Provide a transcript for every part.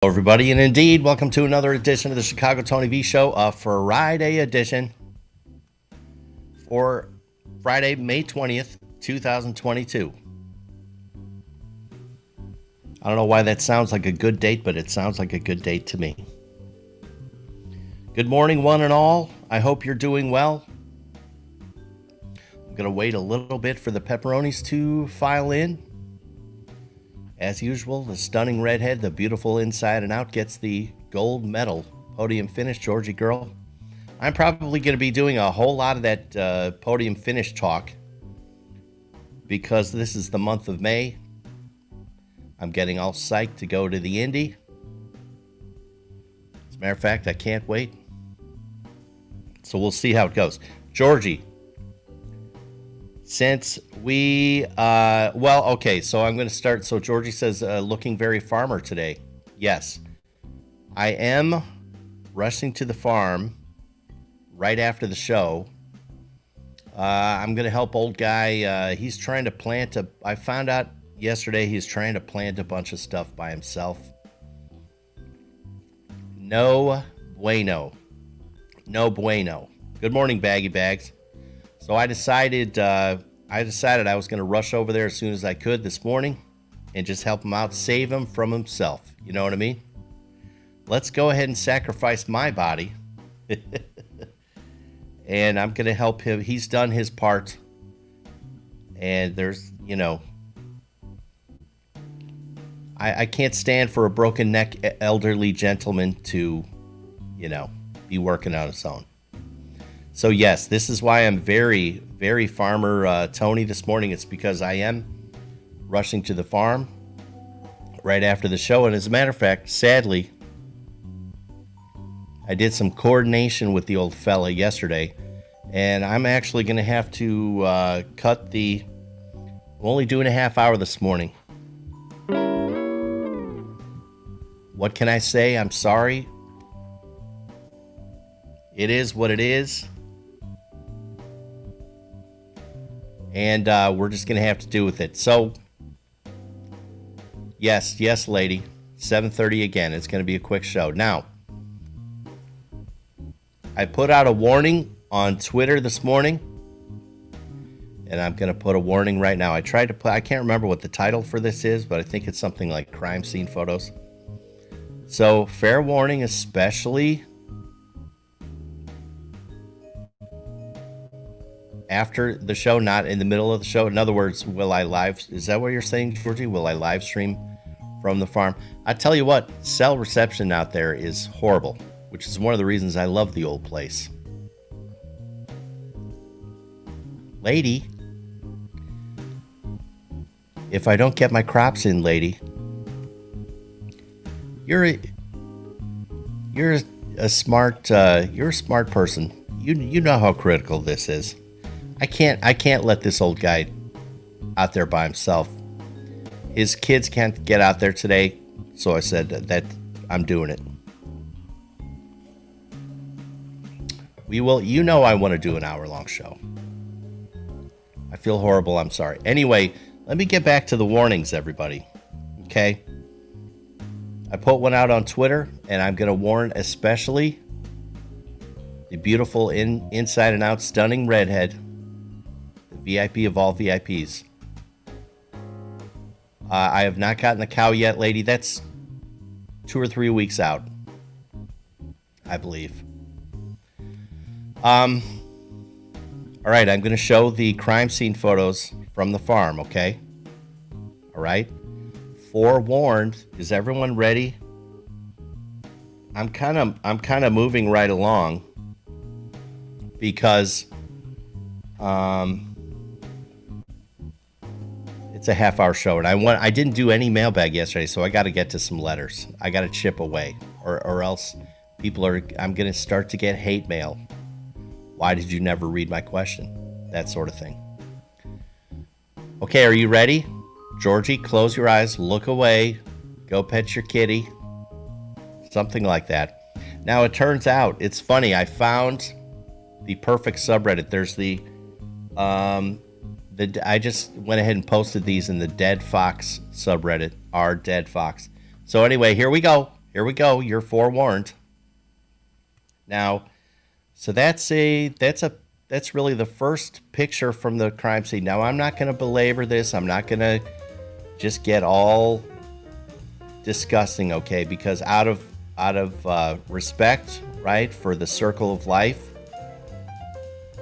Hello, everybody, and indeed, welcome to another edition of the Chicago Tony V Show, a Friday edition for Friday, May 20th, 2022. I don't know why that sounds like a good date, but it sounds like a good date to me. Good morning, one and all. I hope you're doing well. I'm going to wait a little bit for the pepperonis to file in. As usual, the stunning redhead, the beautiful inside and out, gets the gold medal podium finish, Georgie girl. I'm probably going to be doing a whole lot of that podium finish talk because this is the month of May. I'm getting all psyched to go to the Indy. As a matter of fact, I can't wait. So we'll see how it goes. Georgie, since we, so I'm going to start. So Georgie says, looking very farmer today. Yes, I am rushing to the farm right after the show. I'm going to help old guy. He's trying to plant I found out yesterday he's trying to plant a bunch of stuff by himself. No bueno. No bueno. Good morning, Baggy Bags. So I decided I was going to rush over there as soon as I could this morning and just help him out, save him from himself. You know what I mean? Let's go ahead and sacrifice my body. And I'm going to help him. He's done his part. And there's, I can't stand for a broken neck elderly gentleman to, be working on his own. So yes, this is why I'm very, very farmer Tony this morning. It's because I am rushing to the farm right after the show. And as a matter of fact, sadly, I did some coordination with the old fella yesterday. And I'm actually going to have to cut I'm only doing a half hour this morning. What can I say? I'm sorry. It is what it is. And we're just going to have to do with it. So, yes, lady. 7:30 again. It's going to be a quick show. Now, I put out a warning on Twitter this morning. And I'm going to put a warning right now. I can't remember what the title for this is, but I think it's something like crime scene photos. So, fair warning, especially after the show, not in the middle of the show. In other words, is that what you're saying, Georgie? Will I live stream from the farm? I tell you what, cell reception out there is horrible, which is one of the reasons I love the old place. Lady, if I don't get my crops in, lady, you're a smart person. You know how critical this is. I can't let this old guy out there by himself. His kids can't get out there today, so I said that I'm doing it. We will. I want to do an hour-long show. I feel horrible. I'm sorry. Anyway, let me get back to the warnings, everybody. Okay? I put one out on Twitter, and I'm going to warn especially the beautiful inside and out stunning redhead, the VIP of all VIPs. I have not gotten the cow yet, lady. That's 2 or 3 weeks out, I believe. All right, I'm going to show the crime scene photos from the farm, okay? All right. Forewarned, is everyone ready? I'm kind of moving right along because it's a half-hour show, and I didn't do any mailbag yesterday, so I got to get to some letters. I got to chip away, or else I'm going to start to get hate mail. Why did you never read my question? That sort of thing. Okay, are you ready? Georgie, close your eyes, look away, go pet your kitty. Something like that. Now, it turns out, it's funny, I found the perfect subreddit. There's I just went ahead and posted these in the Dead Fox subreddit, our Dead Fox. So anyway, here we go. Here we go. You're forewarned. Now, so that's really the first picture from the crime scene. Now, I'm not going to belabor this. I'm not going to just get all disgusting, okay? Because out of respect, right, for the circle of life,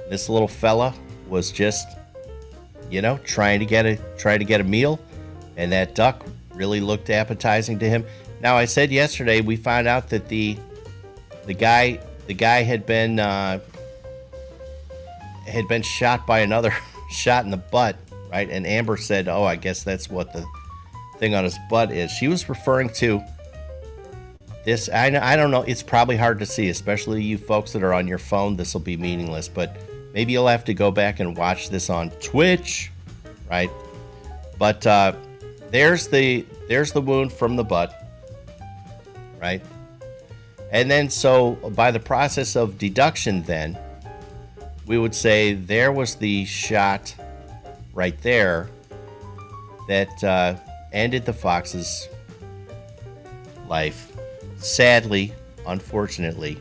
this little fella was just, trying to get a meal, and that duck really looked appetizing to him. Now, I said yesterday we found out that the guy had been shot by another shot in the butt, right? And Amber said, "Oh, I guess that's what the thing on his butt is." She was referring to this. I don't know. It's probably hard to see, especially you folks that are on your phone. This will be meaningless, but maybe you'll have to go back and watch this on Twitch, right? But there's the wound from the butt, right? And then, so by the process of deduction, then we would say there was the shot right there that ended the fox's life. Sadly, unfortunately,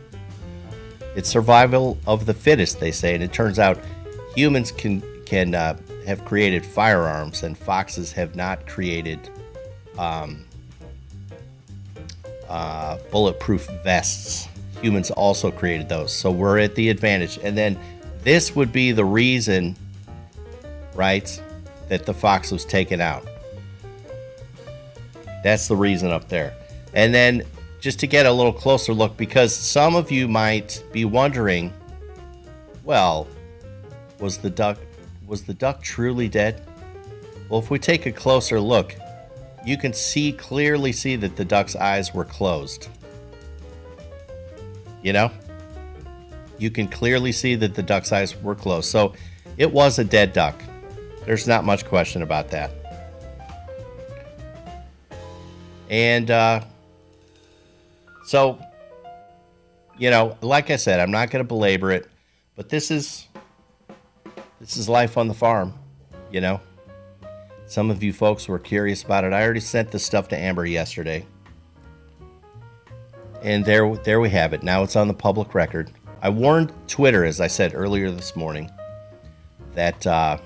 it's survival of the fittest, they say, and it turns out humans can have created firearms, and foxes have not created bulletproof vests. Humans also created those, so we're at the advantage. And then this would be the reason, right, that the fox was taken out. That's the reason up there. And then just to get a little closer look, because some of you might be wondering, well, was the duck truly dead? Well, if we take a closer look, you can clearly see that the duck's eyes were closed. You can clearly see that the duck's eyes were closed. So it was a dead duck. There's not much question about that. And so, like I said, I'm not going to belabor it, but this is life on the farm, Some of you folks were curious about it. I already sent the stuff to Amber yesterday. And there we have it. Now it's on the public record. I warned Twitter, as I said earlier this morning, that I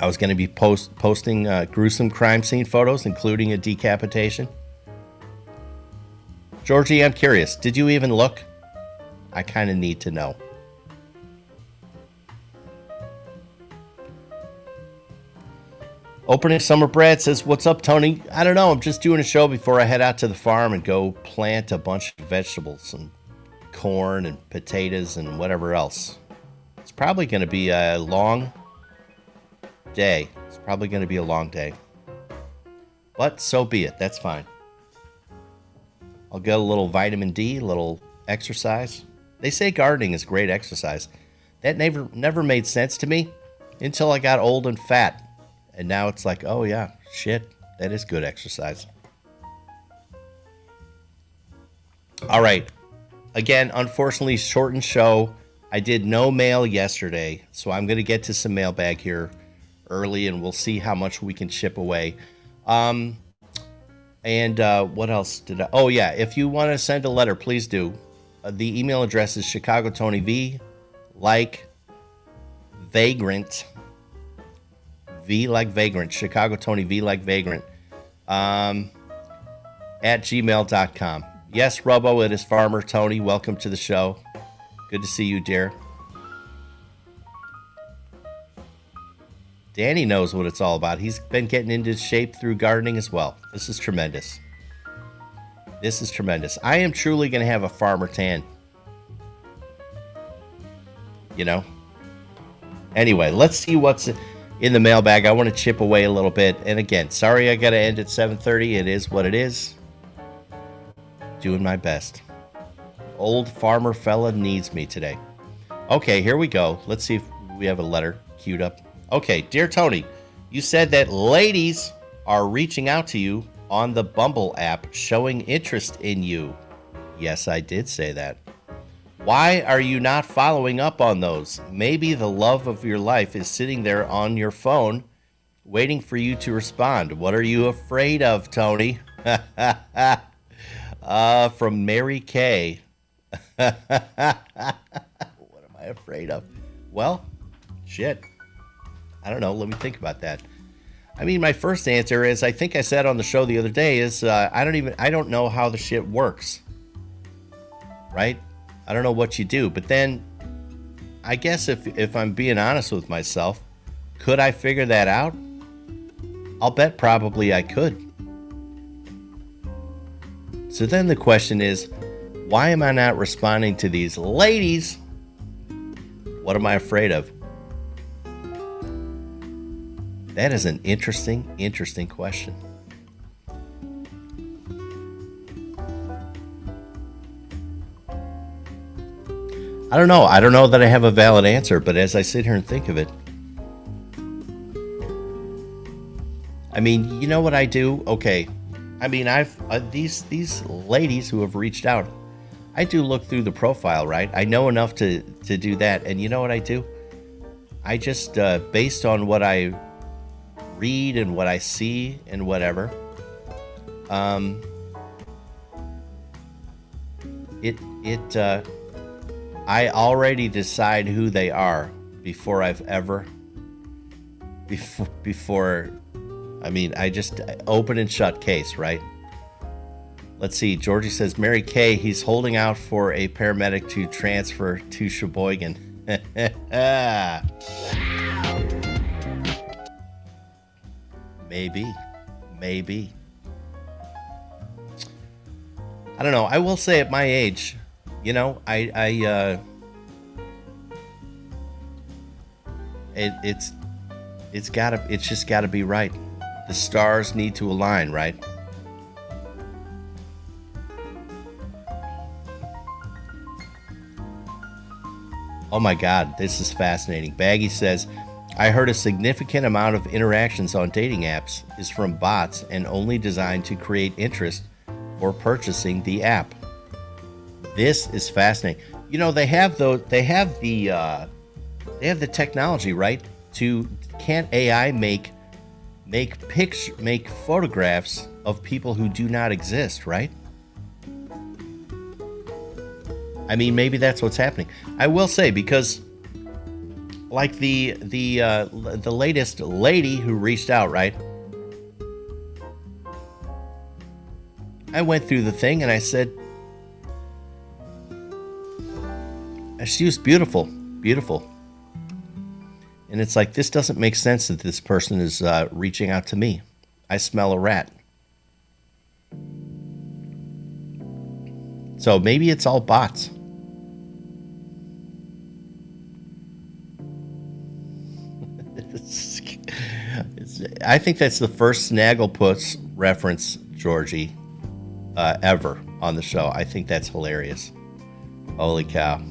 was going to be posting gruesome crime scene photos, including a decapitation. Georgie, I'm curious. Did you even look? I kind of need to know. Opening Summer Brad says, "What's up, Tony? I don't know. I'm just doing a show before I head out to the farm and go plant a bunch of vegetables and corn and potatoes and whatever else. It's probably going to be a long day. But so be it. That's fine. I'll get a little vitamin D, a little exercise. They say gardening is great exercise. That never made sense to me until I got old and fat. And now it's like, oh yeah, shit, that is good exercise." All right. Again, unfortunately, shortened show. I did no mail yesterday, so I'm going to get to some mailbag here early, and we'll see how much we can chip away. And what else did I... Oh, yeah, if you want to send a letter, please do. The email address is ChicagoTonyV, like vagrant... V like vagrant, Chicago Tony V like vagrant, at gmail.com. Yes, Rubbo, it is Farmer Tony. Welcome to the show. Good to see you, dear. Danny knows what it's all about. He's been getting into shape through gardening as well. This is tremendous. I am truly going to have a farmer tan. Anyway, let's see what's in the mailbag. I want to chip away a little bit. And again, sorry I got to end at 7:30. It is what it is. Doing my best. Old farmer fella needs me today. Okay, here we go. Let's see if we have a letter queued up. Okay, dear Tony, you said that ladies are reaching out to you on the Bumble app, showing interest in you. Yes, I did say that. Why are you not following up on those? Maybe the love of your life is sitting there on your phone, waiting for you to respond. What are you afraid of, Tony? From Mary Kay. What am I afraid of? Well, shit. I don't know. Let me think about that. I mean, my first answer is, I think I said on the show the other day, is I don't know how the shit works. Right? I don't know what you do. But then, I guess if I'm being honest with myself, could I figure that out? I'll bet probably I could. So then the question is, why am I not responding to these ladies? What am I afraid of? That is an interesting question. I don't know. I don't know that I have a valid answer, but as I sit here and think of it, I mean, you know what I do? Okay. I mean, I've these ladies who have reached out, I do look through the profile, right? I know enough to do that. And you know what I do? I just, based on what I read and what I see and whatever, I already decide who they are before I've ever, I mean, I just open and shut case, right? Let's see. Georgie says, Mary Kay, he's holding out for a paramedic to transfer to Sheboygan. Maybe. I don't know. I will say at my age, you know, it's just gotta be right. The stars need to align, right? Oh my God, this is fascinating. Baggy says, I heard a significant amount of interactions on dating apps is from bots and only designed to create interest for purchasing the app. This is fascinating. You know, they have the technology, right? Can't AI make photographs of people who do not exist, right? I mean, maybe that's what's happening. I will say, because like the latest lady who reached out, right? I went through the thing and I said, she was beautiful. And it's like, this doesn't make sense that this person is reaching out to me. I smell a rat. So maybe it's all bots. I think that's the first Snagglepuss reference, Georgie, ever on the show. I think that's hilarious. Holy cow.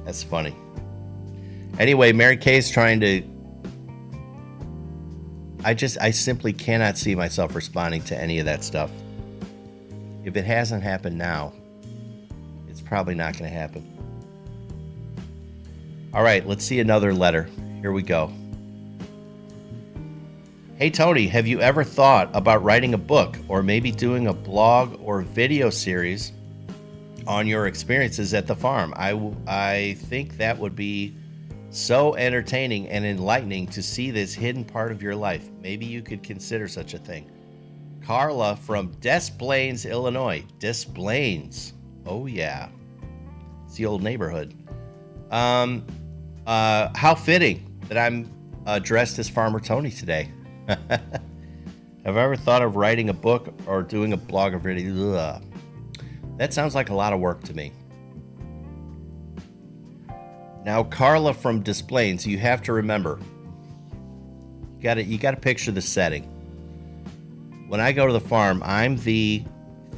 That's funny. Anyway, Mary Kay's trying to... I simply cannot see myself responding to any of that stuff. If it hasn't happened now, it's probably not going to happen. All right, let's see another letter. Here we go. Hey, Tony, have you ever thought about writing a book or maybe doing a blog or video series on your experiences at the farm? I think that would be so entertaining and enlightening to see this hidden part of your life. Maybe you could consider such a thing. Carla from Des Plaines, Illinois. Des Plaines. Oh, yeah. It's the old neighborhood. How fitting that I'm dressed as Farmer Tony today. Have I ever thought of writing a book or doing a blog or video? Ugh. That sounds like a lot of work to me. Now, Carla from Des Plaines, you have to remember, you got to picture the setting. When I go to the farm, I'm the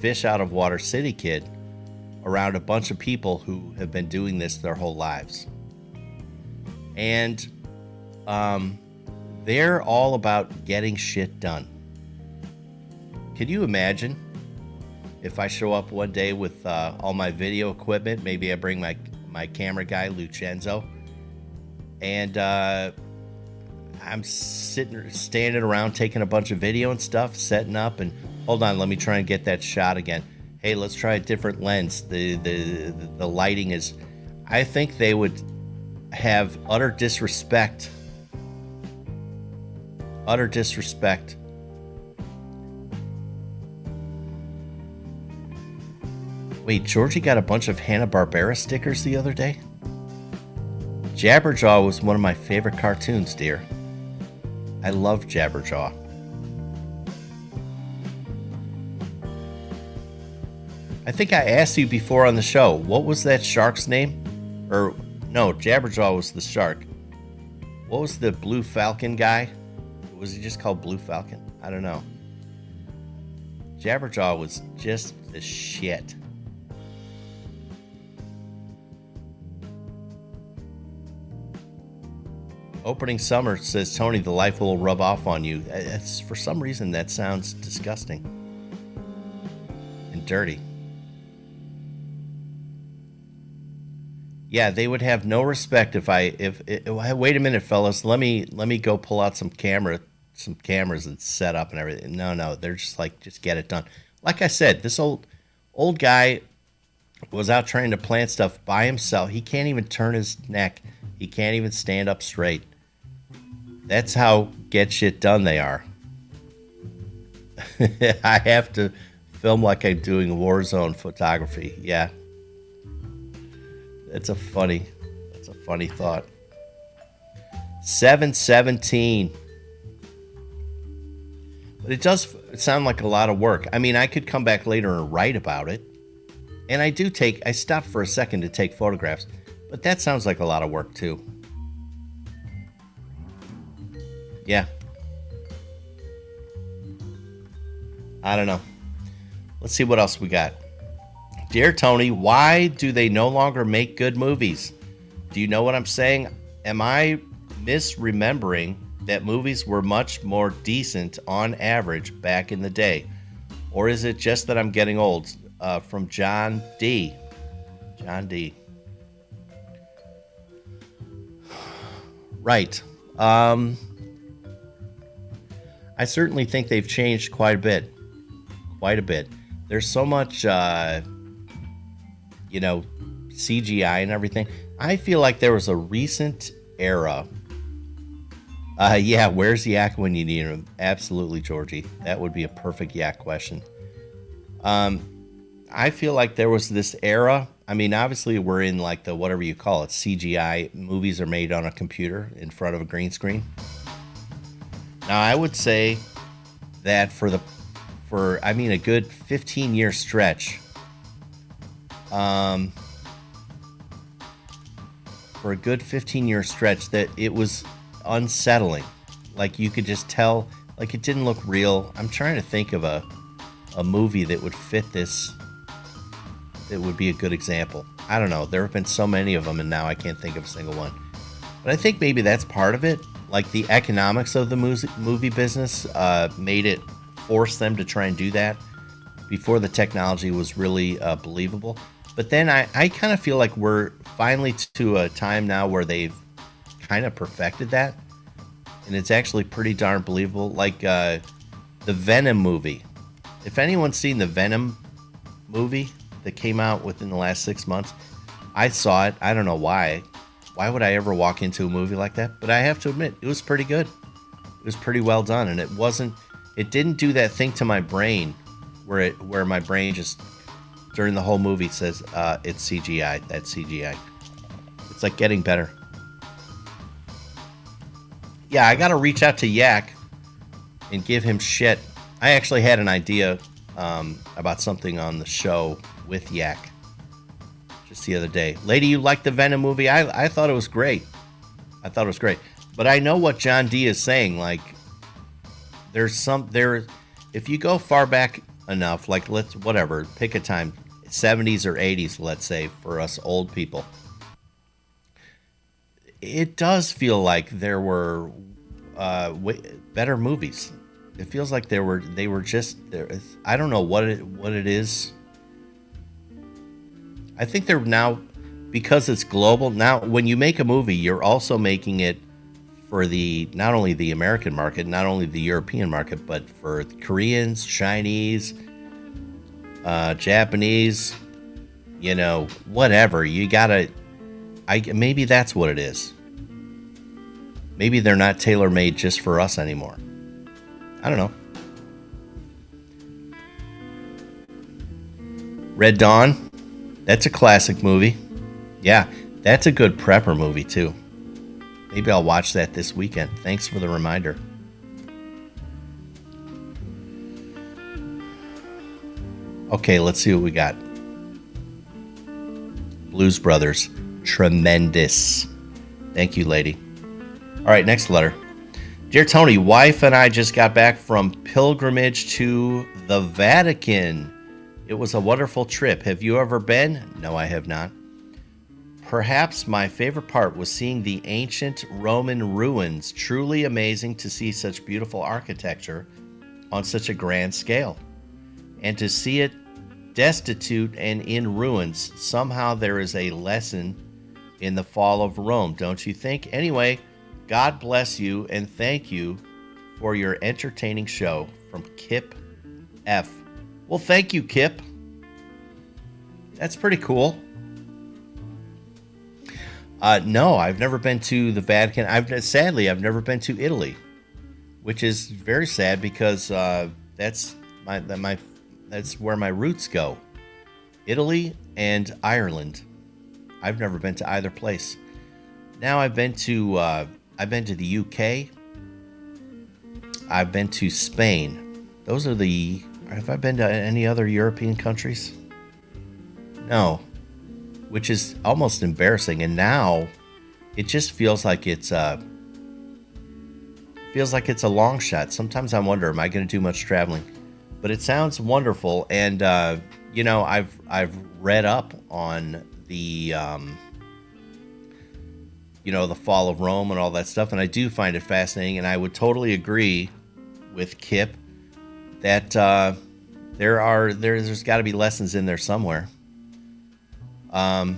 fish out of water city kid around a bunch of people who have been doing this their whole lives. And they're all about getting shit done. Can you imagine if I show up one day with all my video equipment? Maybe I bring my camera guy, Lucenzo, and I'm standing around taking a bunch of video and stuff, setting up, and Hold on, let me try and get that shot again. Hey, let's try a different lens. The lighting is... I think they would have utter disrespect. Utter disrespect. Wait, Georgie got a bunch of Hanna-Barbera stickers the other day? Jabberjaw was one of my favorite cartoons, dear. I love Jabberjaw. I think I asked you before on the show, what was that shark's name? Or, no, Jabberjaw was the shark. What was the Blue Falcon guy? Was he just called Blue Falcon? I don't know. Jabberjaw was just the shit. Opening summer, says Tony, the life will rub off on you. For some reason, that sounds disgusting and dirty. Yeah, they would have no respect if wait a minute, fellas, let me go pull out some cameras and set up and everything. No, they're just like, just get it done. Like I said, this old guy was out trying to plant stuff by himself. He can't even turn his neck. He can't even stand up straight. That's how get shit done they are. I have to film like I'm doing Warzone photography. Yeah. That's a funny thought. 7:17. But it does sound like a lot of work. I mean, I could come back later and write about it. And I stopped for a second to take photographs. But that sounds like a lot of work too. Yeah. I don't know. Let's see what else we got. Dear Tony, why do they no longer make good movies? Do you know what I'm saying? Am I misremembering that movies were much more decent on average back in the day? Or is it just that I'm getting old? From John D. John D. Right. I certainly think they've changed quite a bit. Quite a bit. There's so much, CGI and everything. I feel like there was a recent era. Yeah, where's Yak when you need him? Absolutely, Georgie. That would be a perfect Yak question. I feel like there was this era. I mean, obviously we're in like the whatever you call it, CGI. Movies are made on a computer in front of a green screen. Now, I would say that for a good 15-year stretch, that it was unsettling. Like you could just tell, like it didn't look real. I'm trying to think of a movie that would fit this. It would be a good example. I don't know. There have been so many of them, and now I can't think of a single one. But I think maybe that's part of it. Like the economics of the movie business forced them to try and do that before the technology was really believable. But then I kind of feel like we're finally to a time now where they've kind of perfected that. And it's actually pretty darn believable. Like the Venom movie. If anyone's seen the Venom movie that came out within the last 6 months, I saw it. I don't know why. Why would I ever walk into a movie like that? But I have to admit, it was pretty good. It was pretty well done. And it didn't do that thing to my brain where my brain just, during the whole movie says, it's CGI. That's CGI. It's like getting better. Yeah, I got to reach out to Yak and give him shit. I actually had an idea about something on the show with Yak just the other day. Lady, you liked the Venom movie? I thought it was great. But I know what John D is saying. Like, if you go far back enough, like pick a time, 70s or 80s, let's say, for us old people, it does feel like there were better movies. It feels like they were just there. I don't know what it is. I think they're now, because it's global. Now, when you make a movie, you're also making it for the not only the American market, not only the European market, but for Koreans, Chinese, Japanese, whatever. You gotta. Maybe that's what it is. Maybe they're not tailor-made just for us anymore. I don't know. Red Dawn, that's a classic movie. Yeah, that's a good prepper movie too. Maybe I'll watch that this weekend. Thanks for the reminder. Okay, let's see what we got. Blues Brothers, tremendous. Thank you, lady. All right, next letter. Dear Tony, wife and I just got back from pilgrimage to the Vatican. It was a wonderful trip. Have you ever been? No, I have not. Perhaps my favorite part was seeing the ancient Roman ruins. Truly amazing to see such beautiful architecture on such a grand scale. And to see it destitute and in ruins, somehow there is a lesson in the fall of Rome, don't you think? Anyway, God bless you and thank you for your entertaining show. From Kip F. Well, thank you, Kip. That's pretty cool. No, I've never been to the Vatican. Sadly, I've never been to Italy, which is very sad because that's where my roots go. Italy and Ireland. I've never been to either place. Now I've been to the UK. I've been to Spain. Have I been to any other European countries? No, which is almost embarrassing. And now it just feels like it's a long shot. Sometimes I wonder, am I going to do much traveling? But it sounds wonderful. And, I've read up on the, the fall of Rome and all that stuff. And I do find it fascinating. And I would totally agree with Kip that there's got to be lessons in there somewhere. And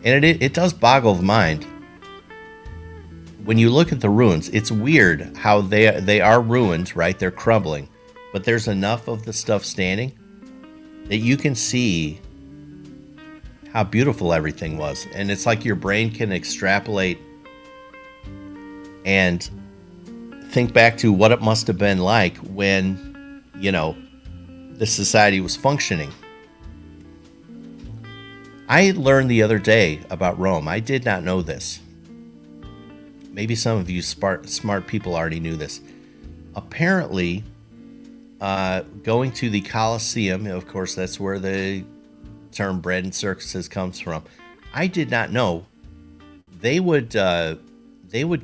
it does boggle the mind. When you look at the ruins, it's weird how they are ruined, right? They're crumbling. But there's enough of the stuff standing that you can see how beautiful everything was. And it's like your brain can extrapolate and think back to what it must have been like when, the society was functioning. I learned the other day about Rome. I did not know this. Maybe some of you smart people already knew this. Apparently, going to the Colosseum, of course, that's where the term bread and circuses comes from. I did not know they would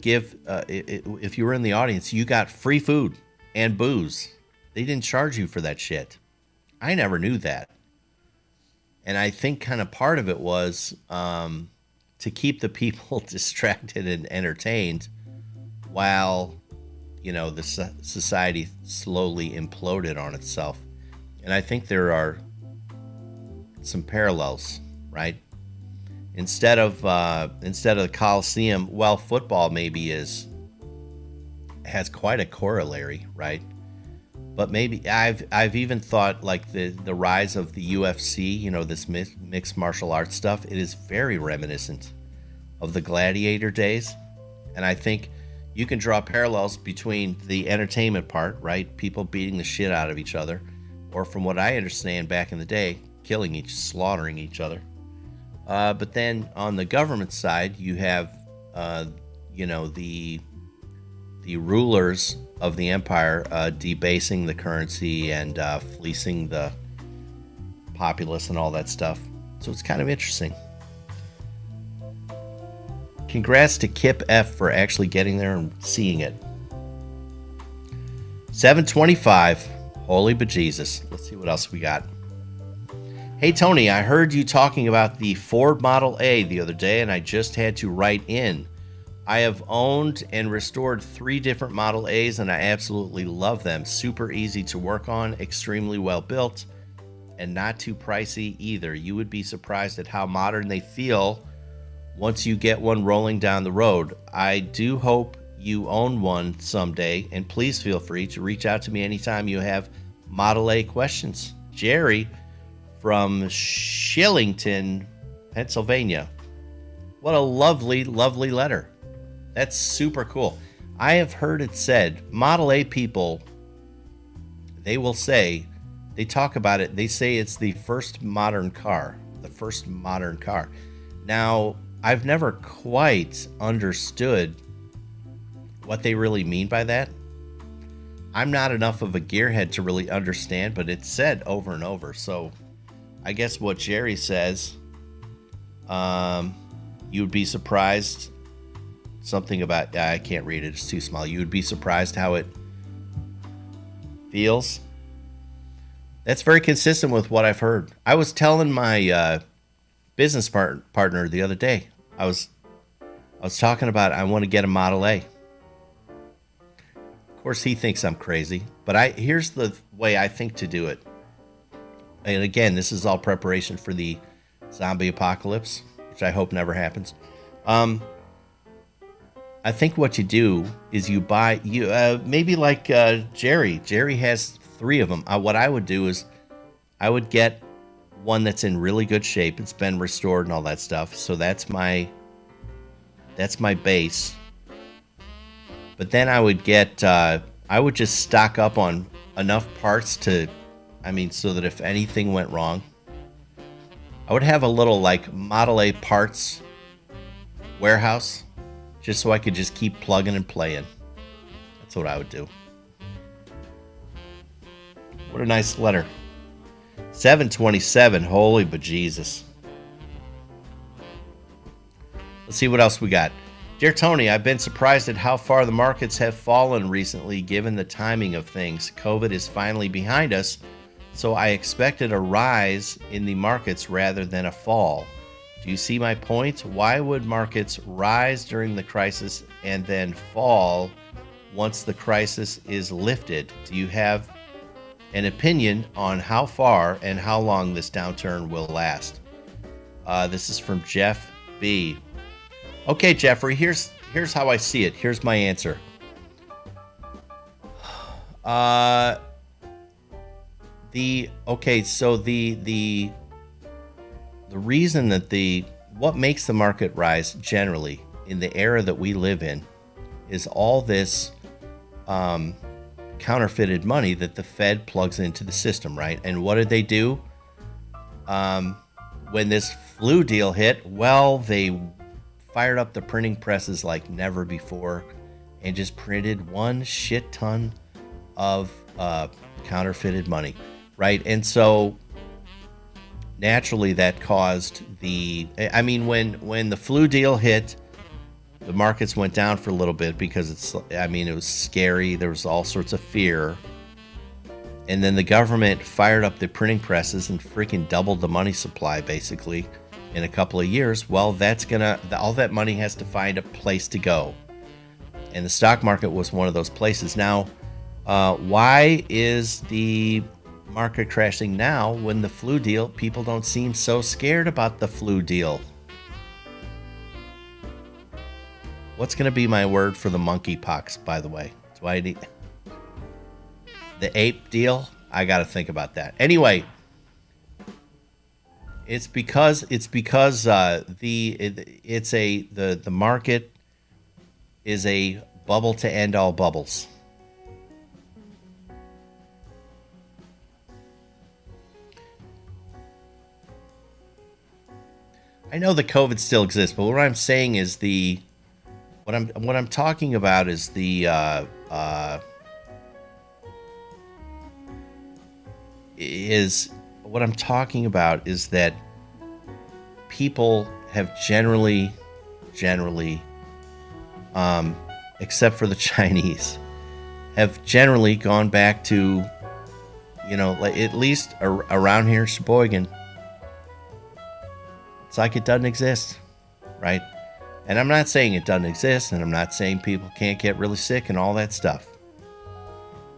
give, if you were in the audience, you got free food and booze. They didn't charge you for that shit. I never knew that. And I think kind of part of it was to keep the people distracted and entertained while, the society slowly imploded on itself. And I think there are some parallels, right? Instead of the Colosseum, well, football maybe has quite a corollary, right? But maybe I've even thought like the rise of the UFC, this mixed martial arts stuff, it is very reminiscent of the gladiator days. And I think you can draw parallels between the entertainment part, right? People beating the shit out of each other, or from what I understand back in the day, slaughtering each other. But then on the government side, you have, the rulers of the empire debasing the currency and fleecing the populace and all that stuff. So it's kind of interesting. Congrats to Kip F for actually getting there and seeing it. 725. Holy bejesus. Let's see what else we got. Hey, Tony, I heard you talking about the Ford Model A the other day, and I just had to write in. I have owned and restored 3 different Model A's, and I absolutely love them. Super easy to work on, extremely well built, and not too pricey either. You would be surprised at how modern they feel once you get one rolling down the road. I do hope you own one someday, and please feel free to reach out to me anytime you have Model A questions. Jerry from Shillington, Pennsylvania. What a lovely, lovely letter. That's super cool. I have heard it said, Model A people, they will say, they talk about it, they say it's the first modern car. The first modern car. Now, I've never quite understood what they really mean by that. I'm not enough of a gearhead to really understand, but it's said over and over. So I guess what Jerry says, you would be surprised, something about, I can't read it, it's too small. You would be surprised how it feels. That's very consistent with what I've heard. I was telling my business partner the other day, I was talking about I want to get a Model A. Of course, he thinks I'm crazy, but here's the way I think to do it. And again, this is all preparation for the zombie apocalypse, which I hope never happens. I think what you do is you buy maybe like Jerry. Jerry has 3 of them. What I would do is I would get one that's in really good shape. It's been restored and all that stuff. So that's my base. But then I would get, I would just stock up on enough parts so that if anything went wrong, I would have a little like Model A parts warehouse just so I could just keep plugging and playing. That's what I would do. What a nice letter. 727, holy bejesus. Let's see what else we got. Dear Tony, I've been surprised at how far the markets have fallen recently given the timing of things. COVID is finally behind us, so I expected a rise in the markets rather than a fall. Do you see my point? Why would markets rise during the crisis and then fall once the crisis is lifted? Do you have an opinion on how far and how long this downturn will last? This is from Jeff B. Okay, Jeffrey, here's how I see it. Here's my answer. The reason that what makes the market rise generally in the era that we live in is all this counterfeited money that the Fed plugs into the system, right? And what did they do? When this flu deal hit, well, they fired up the printing presses like never before and just printed one shit ton of counterfeited money, right? And so naturally that caused when the flu deal hit, the markets went down for a little bit because it was scary. There was all sorts of fear. And then the government fired up the printing presses and freaking doubled the money supply basically in a couple of years. Well, all that money has to find a place to go. And the stock market was one of those places. Now, why is the market crashing now when the flu deal, people don't seem so scared about the flu deal? What's going to be my word for the monkeypox, by the way? That's why I need the ape deal. I got to think about that. Anyway, it's because the market is a bubble to end all bubbles. I know the COVID still exists, but what I'm saying is what I'm talking about is what I'm talking about is that people have generally, except for the Chinese, have generally gone back to, at least around here in Sheboygan, it's like it doesn't exist, right? And I'm not saying it doesn't exist, and I'm not saying people can't get really sick and all that stuff.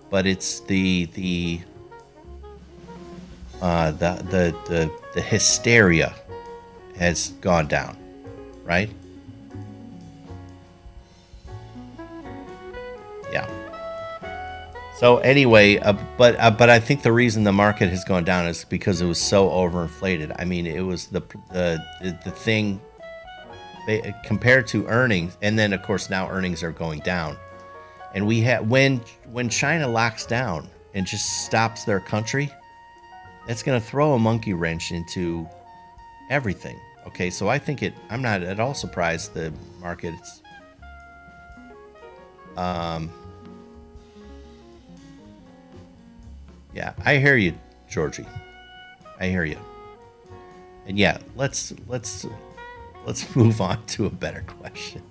But it's the hysteria has gone down, right? Yeah. So anyway, but I think the reason the market has gone down is because it was so overinflated. I mean, it was the thing compared to earnings, and then of course now earnings are going down. And we had when China locks down and just stops their country, it's going to throw a monkey wrench into everything. Okay, so I think I'm not at all surprised the market's yeah, I hear you, Georgie. I hear you. And yeah, let's move on to a better question.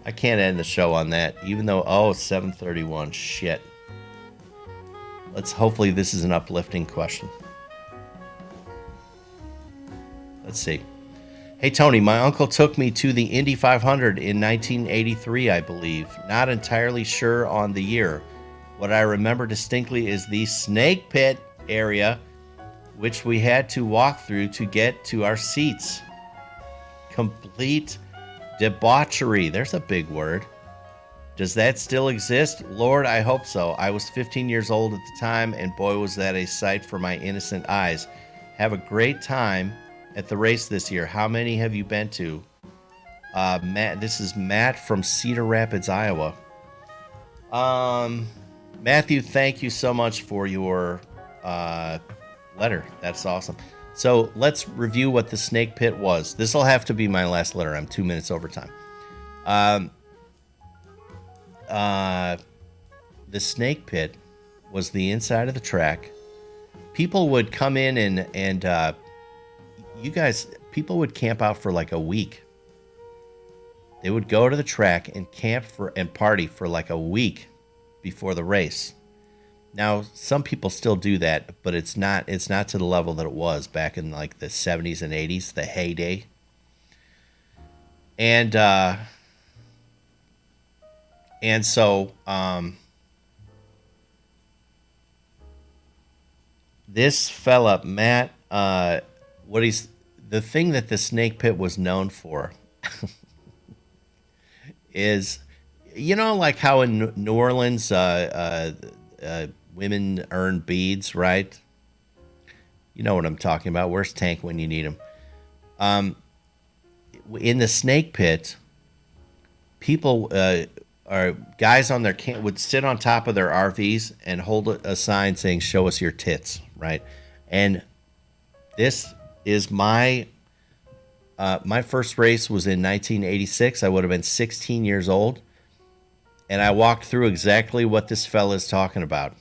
I can't end the show on that, even though it's 7:31. Shit. Hopefully this is an uplifting question. Let's see. Hey Tony, my uncle took me to the Indy 500 in 1983, I believe. Not entirely sure on the year. What I remember distinctly is the snake pit area, which we had to walk through to get to our seats. Complete debauchery. There's a big word. Does that still exist? Lord, I hope so. I was 15 years old at the time, and boy, was that a sight for my innocent eyes. Have a great time at the race this year. How many have you been to? Matt, this is Matt from Cedar Rapids, Iowa. Matthew, thank you so much for your letter. That's awesome. So let's review what the snake pit was. This will have to be my last letter. I'm 2 minutes over time. The snake pit was the inside of the track. People would come in and people would camp out for like a week. They would go to the track and camp and party for like a week before the race. Now, some people still do that, but it's not to the level that it was back in like the 70s and 80s, the heyday. And so this fella, Matt, the thing that the snake pit was known for is, like how in New Orleans, women earn beads, right? You know what I'm talking about. Where's Tank when you need him? In the snake pit, people guys on their camp would sit on top of their RVs and hold a sign saying, "Show us your tits," right? And this is my first race was in 1986. I would have been 16 years old. And I walked through exactly what this fella is talking about.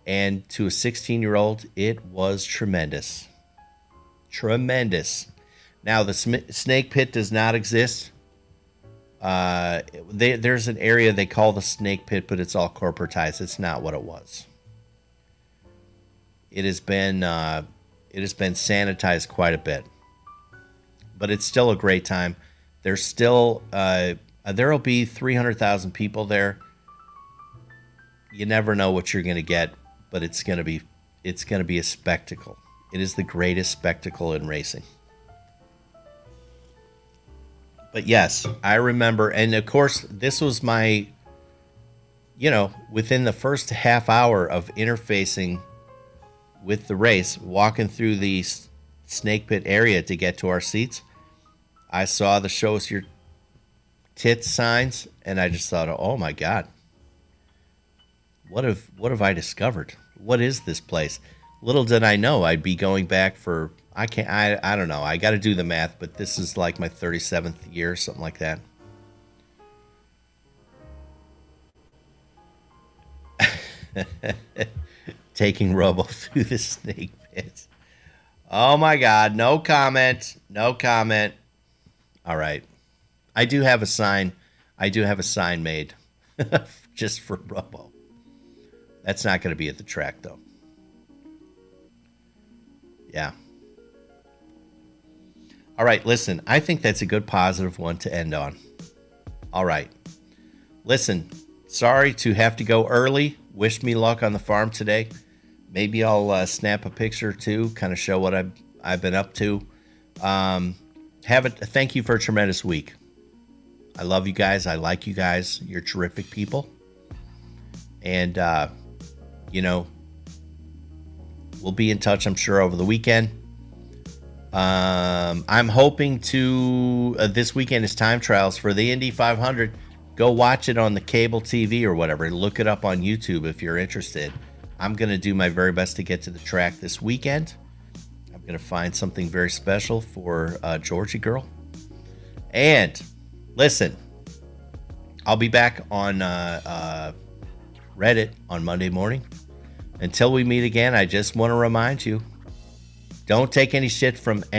And to a 16-year-old, it was tremendous. Tremendous. Now, the snake pit does not exist. There's an area they call the snake pit, but it's all corporatized. It's not what it was. It has been sanitized quite a bit. But it's still a great time. There's still... there will be 300,000 people there. You never know what you're going to get, but it's going to be a spectacle. It is the greatest spectacle in racing. But yes, I remember, and of course, this was my, within the first half hour of interfacing with the race, walking through the snake pit area to get to our seats, I saw the "Show Us Your Tits" signs, and I just thought, oh my God, what have I discovered? What is this place? Little did I know I'd be going back for, I don't know, I got to do the math, but this is like my 37th year, something like that. Taking Robo through the snake pit. Oh my God, no comment. All right. I do have a sign made just for Robo. That's not going to be at the track, though. Yeah. All right, listen, I think that's a good positive one to end on. All right. Listen, sorry to have to go early. Wish me luck on the farm today. Maybe I'll snap a picture, too, kind of show what I've been up to. Thank you for a tremendous week. I love you guys. I like you guys. You're terrific people. And, we'll be in touch, I'm sure, over the weekend. I'm hoping to, this weekend is time trials for the Indy 500. Go watch it on the cable TV or whatever. Look it up on YouTube if you're interested. I'm going to do my very best to get to the track this weekend. I'm going to find something very special for Georgie girl. And listen, I'll be back on Reddit on Monday morning. Until we meet again, I just want to remind you, don't take any shit from any